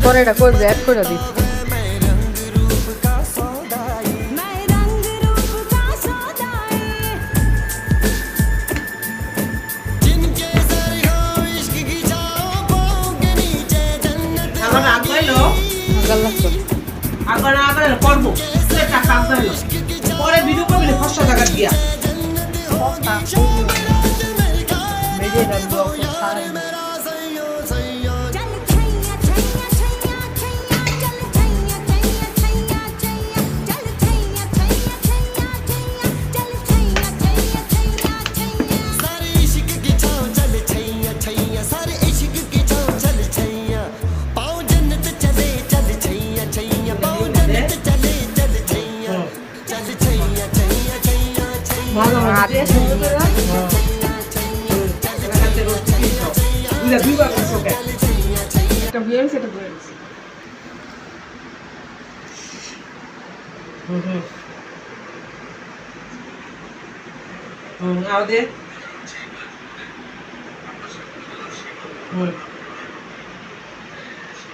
পরে এটা করবে অ্যাড করে দিচ্ছি আমার রাগ হইলো আবার আবার করবো টাকা হইলো পরে ভিডিও করবি না 500 টাকা দিয়া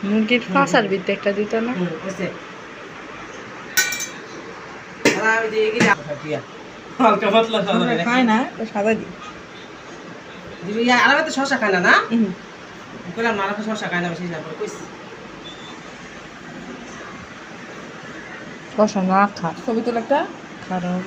মুরগির ফাঁসার ভিতরে একটা দিত না খায় না সাদা দিই আলাদা তো শশা খায় না না বললাম না আলাদা শশা খায় না বেশি না কইছি শশা না খা ছবি তোলা একটা খারাপ